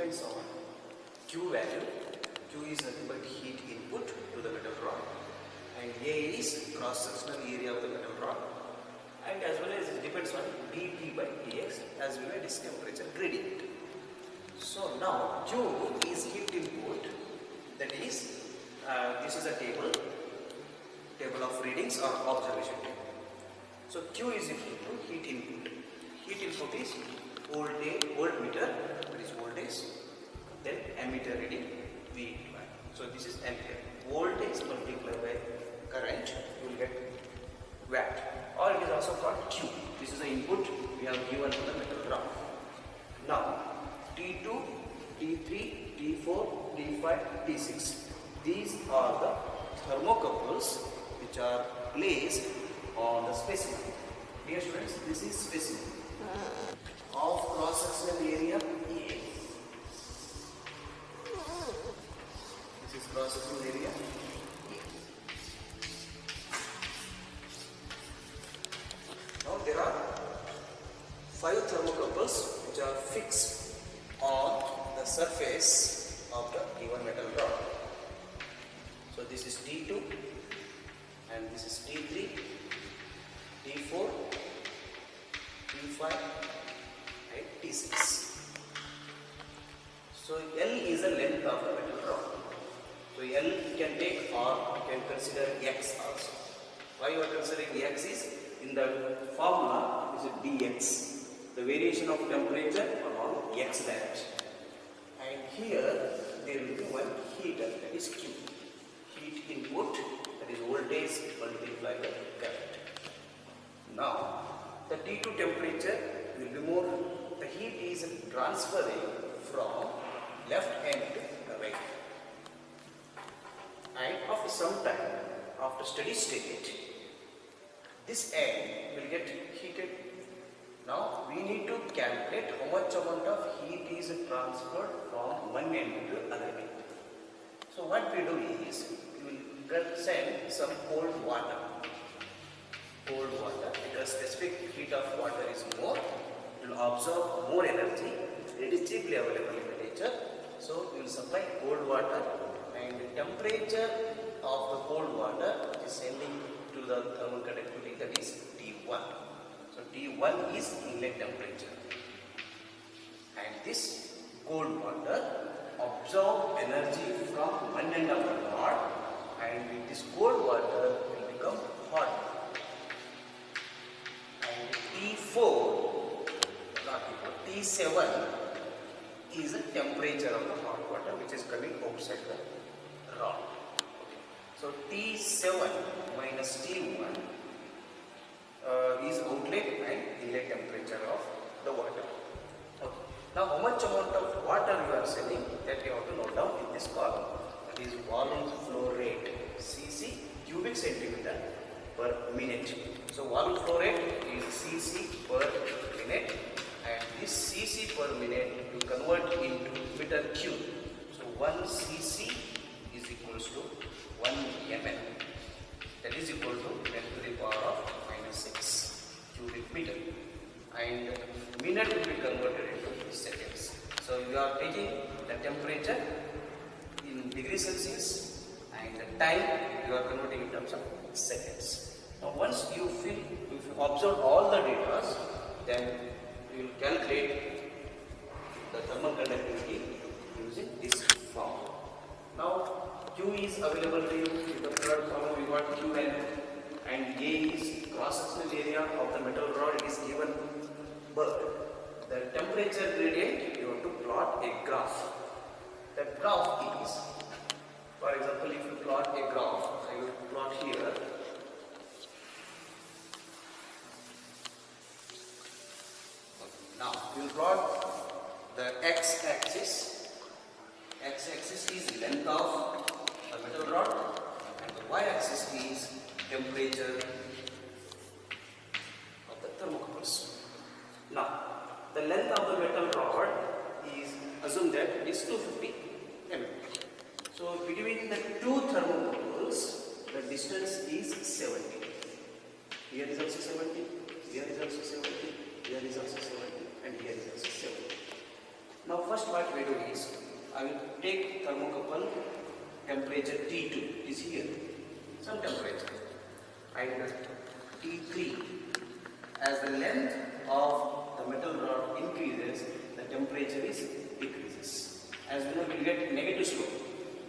depends on Q value. Q is nothing but heat input to the metal rod, and A is cross-sectional area of the metal rod, and as well as it depends on dT by dx as well as its temperature gradient. So now Q is heat input, that is this is a table of readings or observation table. So Q is equal to heat input. Heat input is voltmeter, that is voltage, then ammeter reading V. So this is ampere. Voltage multiplied by current, you will get watt, or it is also called Q. This is the input we have given to the metal rod. Now T2, T3, T4, T5, T6. These are the thermocouples which are placed on the specimen. Dear students, this is specimen of cross-sectional area A. This is cross-sectional area A. Now there are 5 thermocouples which are fixed on the surface of the given metal rod. So this is T2 and this is T3, T4, T5 and T6. So L is the length of the metal rod. So L you can take, or you can consider X also. Why you are considering X is in the formula is dx, the variation of temperature along X direction. And here there will be one heater, that is Q. Heat input, that is voltage multiplied by current. Now the T2 temperature will be more, the heat is transferring from left hand to right. And after some time, after steady state, this end will get heated. Now we need to calculate how much amount of heat is transferred from one end to other end. So what we do is, we will send some cold water. Cold water, because specific heat of water is more, it will absorb more energy. It is cheaply available in the nature. So we will supply cold water, and the temperature of the cold water is sending to the thermal conductivity, that is T1. So T1 is inlet temperature, and this cold water absorb energy from one end of the rod, and with this cold water will become hot. And T4, not T4, T7 is the temperature of the hot water which is coming outside the rod. Okay. So T7 minus T1 is outlet and inlet temperature of the water. Okay. Now how much amount of water you are sending, that you have to note down in this column. That is volume flow rate, cc cubic centimeter per minute. So volume flow rate is cc per minute, and this cc per minute you convert into meter cube. So 1 cc is equals to 1 ml. That is equal to 10 to the power of -6 cubic meter, and minute will be converted into seconds. So you are taking the temperature in degrees Celsius and the time you are converting in terms of seconds. Now once you observe all the data, then you will calculate the thermal conductivity using this form. Now Q is available to you in the third column. We got Q value, and A is cross-sectional area of the metal rod. It is given, but the temperature gradient you have to plot a graph. That graph is, for example, if you plot a graph, I will plot here. Now we will plot the x-axis. X-axis is length of the metal rod, and the y-axis is temperature of the thermocouples. Now the length of the metal rod is, assume that it is 250 mm. So between the two thermocouples, the distance is 70. Here is also 70, here is also 70, here is also 70, and here is also 70. Now Now first what we do is, I will take thermocouple temperature T2 is here, some temperature, and T3. As the length of the metal rod increases, the temperature is decreases. As we know, we will get negative slope,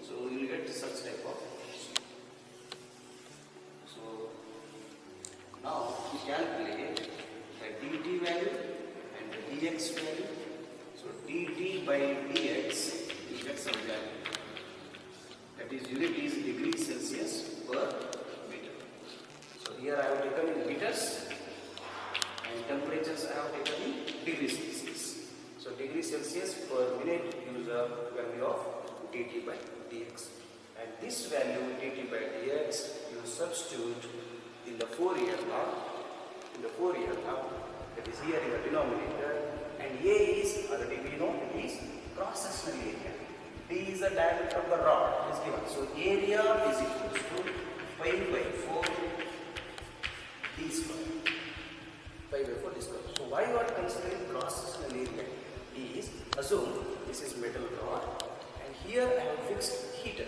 so we will get such type of slope. So now we calculate the dt value and the dx value. So dt by dx, we get some value. That is, unit is degrees Celsius per meter. So here I have taken in meters, and temperatures I have taken in degrees Celsius. So degrees Celsius per minute use a value of dt by dx. And this value dt by dx you substitute in the Fourier law. In the Fourier law, that is here in the denominator, and A is already we know it is cross-sectional area. D is the diameter of the rod is given. So area is equal to pi by 4 d square. Pi by 4 d square. So why you are considering cross-sectional area is, assume this is metal rod and here I have fixed heater.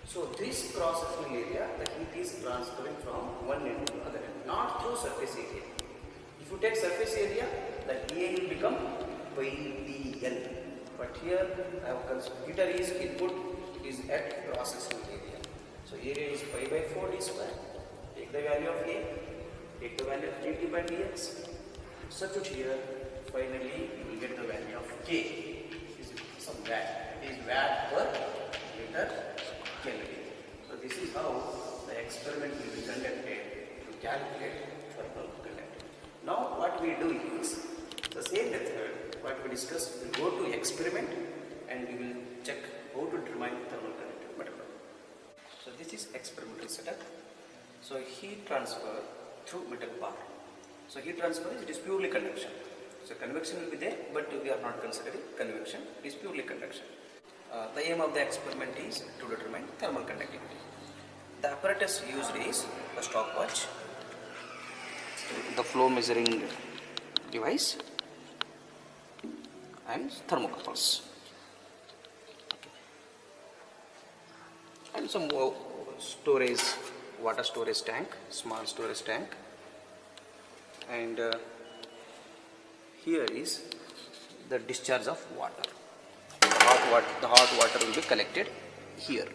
So this cross-sectional area, the heat is transferring from one end to the other end, not through surface area. If you take surface area, the A will become pi dl. But here I have considered heater is input is at cross-sectional area. So area is pi by 4 d square. Take the value of A, take the value of dt by dx, substitute here, finally you will get the value of K is some watt. It is watt per meter Kelvin. So this is how the experiment will be conducted to calculate thermal conductivity. Now what we do is the same method what we discussed. We will go to experiment and we will check how to determine thermal conductivity metal. So this is experimental setup. So heat transfer through metal bar. So heat transfer is, it is purely conduction. So convection will be there, but we are not considering convection. It is purely conduction. The aim of the experiment is to determine thermal conductivity. The apparatus used is a stopwatch, the flow measuring device, and thermocouples, and some storage, water storage tank, small storage tank, and here is the discharge of water. The hot water will be collected here.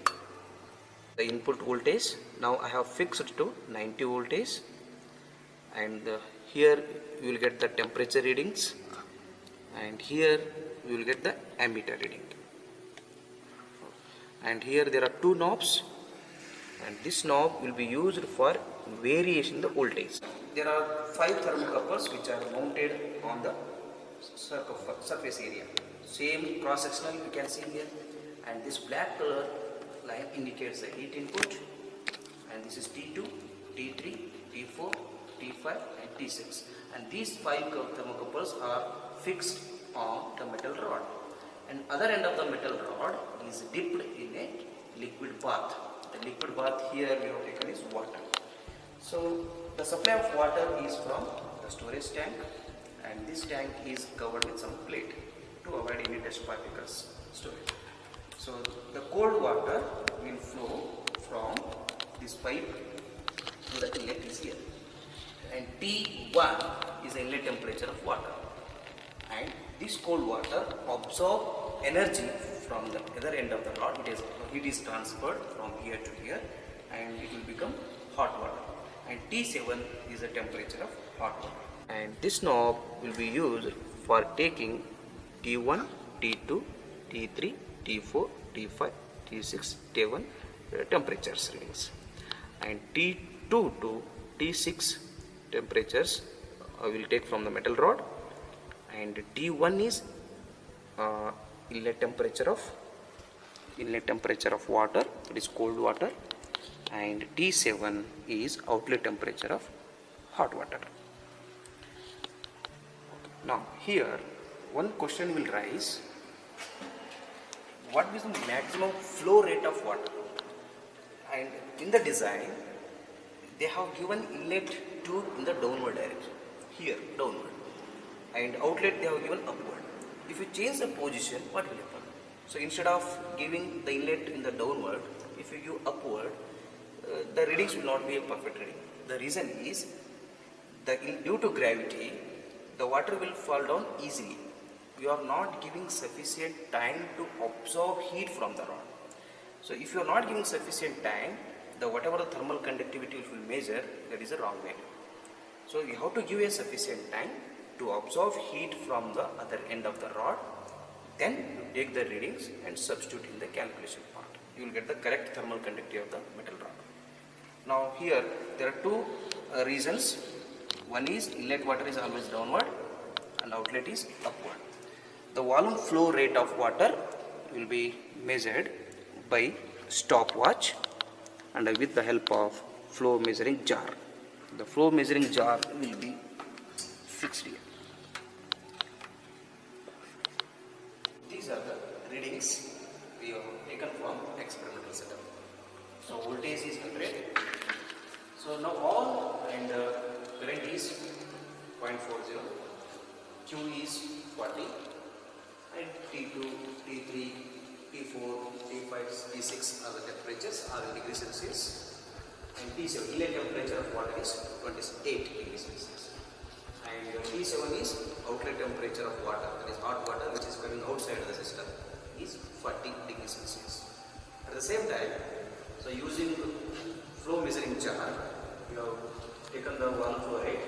The input voltage now I have fixed to 90 voltage, and here you will get the temperature readings, and here you will get the ammeter reading. And here there are two knobs, and this knob will be used for variation in the voltage. There are 5 thermocouples which are mounted on the surface area. Same cross sectional you can see here, and this black color line indicates the heat input, and this is T2, T3, T4, T5 and T6, and these 5 thermocouples are fixed on the metal rod, and other end of the metal rod is dipped in a liquid bath. The liquid bath here we have taken is water. So the supply of water is from the storage tank, and this tank is covered with some plate to avoid any dust particles storage. So the cold water will flow from this pipe to the inlet is here, and T1 is the inlet temperature of water, and this cold water absorb energy from the other end of the rod. Heat is transferred from here to here, and it will become hot water, and T7 is the temperature of hot water. And this knob will be used for taking T1, T2, T3, T4, T5, T6, T1 temperatures readings, and T2 to T6 temperatures will take from the metal rod, and T1 is inlet temperature of water, it is cold water, and T7 is outlet temperature of hot water. Now here one question will rise: what is the maximum flow rate of water? And in the design they have given inlet tube in the downward direction, here downward, and outlet they have given upward. If if you change the position, what will happen? So instead of giving the inlet in the downward, if you give upward, the readings will not be a perfect reading. The reason is, due to gravity, the water will fall down easily. You are not giving sufficient time to absorb heat from the rod. So if you are not giving sufficient time, whatever the thermal conductivity which will measure, that is a wrong value. So you have to give a sufficient time to absorb heat from the other end of the rod. Then you take the readings and substitute in the calculation part. You will get the correct thermal conductivity of the metal rod. Now here there are two reasons. One is inlet water is always downward and outlet is upward. The volume flow rate of water will be measured by stopwatch and with the help of flow measuring jar. The flow measuring jar will be fixed here. These are the readings we have taken from experimental setup. So voltage is 100. So now all and current is 0.40, Q is 40, and T2, T3, T4, T5, T6 are the temperatures are in degrees Celsius, and T7 inlet temperature of water is 28 degrees Celsius, and T7 is outlet temperature of water, that is hot water which is coming outside the system, is 40 degrees Celsius. At the same time, so using flow measuring jar, we have taken the volume flow rate,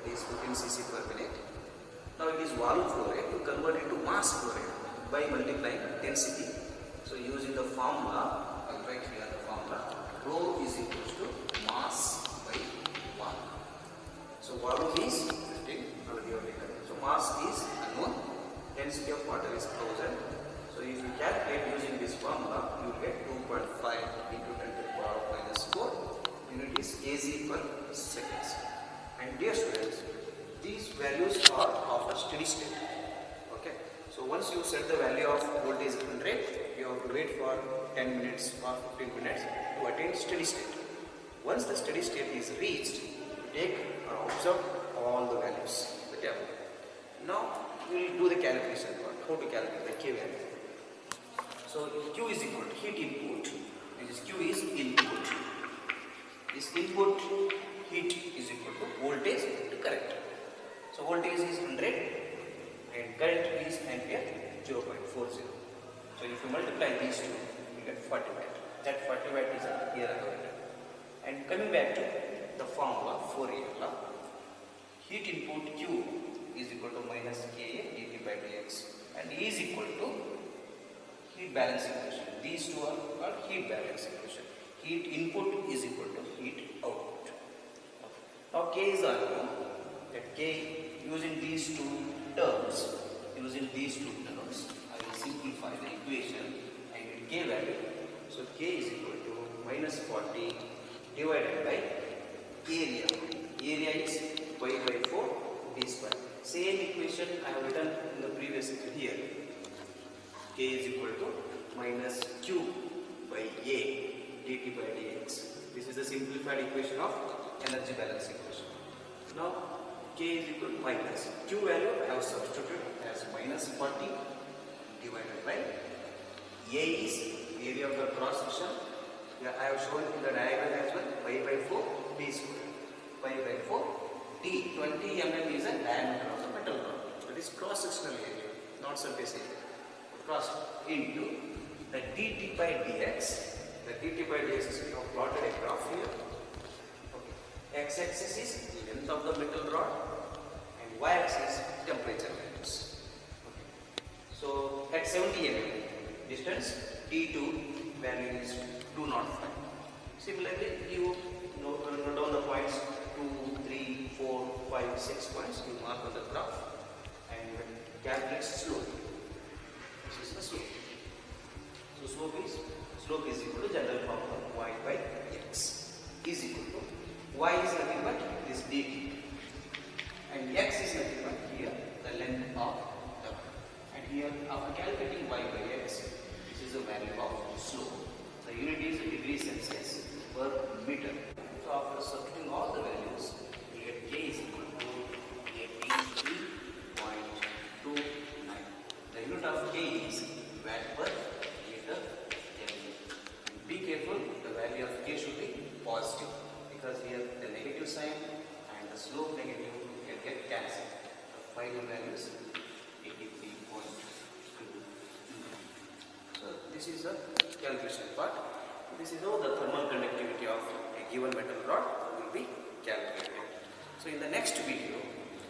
that is 15 cc per minute. Now it is volume flow rate, you convert it to mass flow rate by multiplying density. So using the formula, I will write here the formula, rho is equal to mass by 1. So volume is 15, already taken. So mass is unknown, density of water is 1000. So if you calculate using this formula, you will get 2.5 into 10 to the power minus 4. Unit is kg per seconds. And dear students, these values are of a steady state. Okay. So once you set the value of voltage 100, you have to wait for 10 minutes or 15 minutes to attain steady state. Once the steady state is reached, you take or observe all the values. Now we will do the calculation part. How to calculate the K value? So Q is equal to heat input. This Q is input. This input heat is equal to voltage to current. So voltage is 100 and current is ampere 0.40. So if you multiply these two, you get 40 watt. That 40 watt is here available. And coming back to the formula Fourier law, heat input Q is equal to minus Ka dt by dx, and E is equal to heat balance equation. These two are called heat balance equation. Heat input is equal to heat output. Now K is unknown. That K, using these two terms, I will simplify the equation and get K value. So K is equal to minus 40 divided by area. Area is pi by 4 d square. Same equation I have written in the previous equation here. K is equal to minus Q by A dt by dx. This is the simplified equation of energy balance equation. Now K is equal to minus Q value I have substituted as minus 40 divided by A is area of the cross section. I have shown in the diagram as well, pi by 4 d square. Pi by 4 d, 20 mm is a diameter of the metal rod. That is cross sectional area, not surface area. Cross into the dt by dx. The dt by dx is plotted a graph here. Okay. X-axis is the length of the metal rod and y-axis temperature values. Okay. So at 70 mm distance, T2 value is 205. Similarly, you note down the points 2, 3, 4, 5, 6 points. You mark on the graph and calculate slope. This is the slope. So slope is equal to general formula y by x is equal to y is nothing but this dt and x is nothing but here the length of the, and here after calculating y by x, this is the value of slope. The unit is degrees Celsius per meter. So after substituting all the values, we get K is equal to 83.29. The this is a calculation part. This is how the thermal conductivity of a given metal rod will be calculated. So in the next video,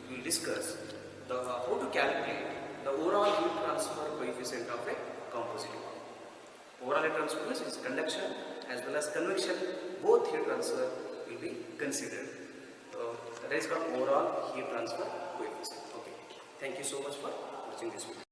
we will discuss how to calculate the overall heat transfer coefficient of a composite wall. Overall heat transfer is conduction as well as convection, both heat transfer will be considered. That is called overall heat transfer coefficient. Okay. Thank you so much for watching this video.